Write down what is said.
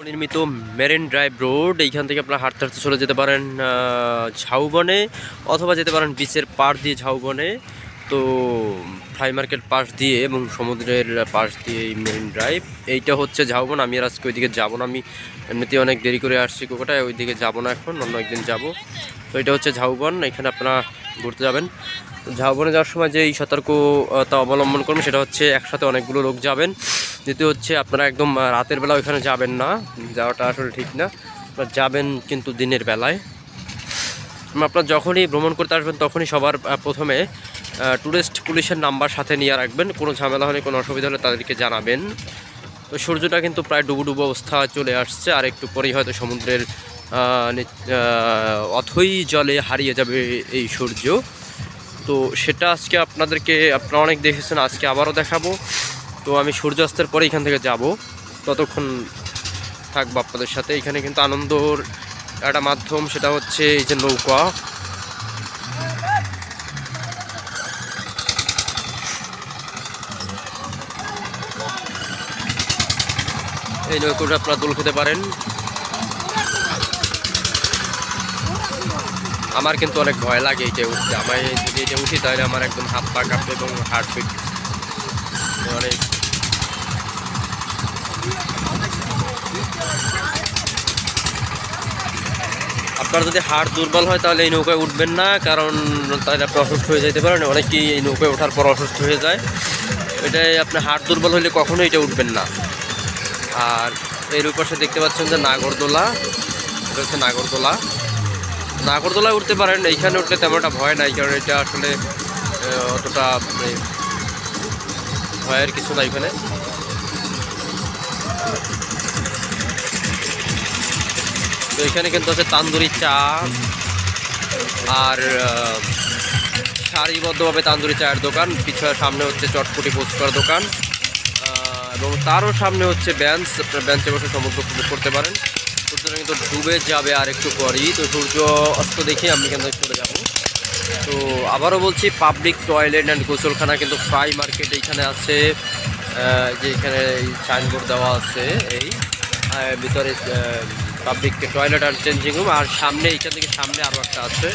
নির্মিত marine drive road, এইখান থেকে আপনারা হাঁটতে হাঁটতে চলে যেতে পারেন ঝাউবনে, অথবা যেতে পারেন বিচের পাড় দিয়ে ঝাউবনে। তো ফ্লাই মার্কেট পাশ দিয়ে এবং সমুদ্রের পাশ দিয়ে এই মেরিন ড্রাইভ, এইটা হচ্ছে ঝাউবন। আমি আর আজকে ওইদিকে যাবো না, আমি এমনিতেই অনেক দেরি করে আসছি কোকোটায়, ওইদিকে যাবো না এখন, অন্য একদিন যাবো। তো এটা হচ্ছে ঝাউবন, এখানে আপনারা ঘুরতে যাবেন। ঝাউবনে যাওয়ার সময় যে এই সতর্কতা অবলম্বন করবেন সেটা হচ্ছে একসাথে অনেকগুলো লোক যাবেন। দ্বিতীয় হচ্ছে আপনারা একদম রাতের বেলা ওইখানে যাবেন না, যাওয়াটা আসলে ঠিক না। আপনারা যাবেন কিন্তু দিনের বেলায়। আপনারা যখনই ভ্রমণ করতে আসবেন তখনই সবার প্রথমে ট্যুরিস্ট পুলিশের নাম্বার সাথে নিয়ে রাখবেন। কোনো ঝামেলা হলে, কোনো অসুবিধা হলে তাদেরকে জানাবেন। তো সূর্যটা কিন্তু প্রায় ডুবো অবস্থা চলে আসছে, আর একটু পরেই হয়তো সমুদ্রের অথই জলে হারিয়ে যাবে এই সূর্য। তো সেটা আজকে আপনারা অনেক দেখেছেন, আজকে আবারও দেখাবো। তো আমি সূর্যাস্তের পরে এখান থেকে যাব, ততক্ষণ থাকবো আপনাদের সাথে। এখানে কিন্তু আনন্দর একটা মাধ্যম, সেটা হচ্ছে এই যে নৌকা। এই নৌকাটা আপনারা দোল খেতে পারেন। আমার কিন্তু অনেক ভয় লাগে এটা উঠতে, আমি যদি এটা উঠি তাহলে আমার একদম হাত পা কাঁপবে এবং হার্টবিট অনেক। আপনার যদি হাড় দুর্বল হয় তাহলে এই নৌকায় উঠবেন না, কারণ তাহলে আপনি অসুস্থ হয়ে যেতে পারেন। অনেকেই এই নৌকায় ওঠার পর অসুস্থ হয়ে যায়। এটাই আপনার হাড় দুর্বল হলে কখনোই এটা উঠবেন না। আর এর পাশে দেখতে পাচ্ছেন যে নাগরদোলা, এটা হচ্ছে নাগরদোলায় উঠতে পারেন। এইখানে উঠলে তেমন একটা ভয় নাই, কারণ এটা আসলে অতটা ভয়ের কিছু নাই এখানে। তো এখানে কিন্তু আছে তান্দুরি চা, আর সারিবদ্ধভাবে তান্দুরি চায়ের দোকান। পিছনে সামনে হচ্ছে চটপটি ফুচকার দোকান, এবং তারও সামনে হচ্ছে বেঞ্চ। আপনার বেঞ্চে বসে সমুদ্র উপভোগ করতে পারেন। সূর্যটা কিন্তু ডুবে যাবে আর একটু পরই। তো সূর্য অস্ত দেখে আমি কিন্তু চলে যাব। তো আবারও বলছি, পাবলিক টয়লেট অ্যান্ড গোসলখানা কিন্তু ফ্লাই মার্কেট এইখানে আছে। যে এখানে সাইনবোর্ড দেওয়া আছে, এই ভিতরে পাবলিক টয়লেট আর চেঞ্জিং রুম, আর সামনে এইখান থেকে সামনে আরও একটা আছে।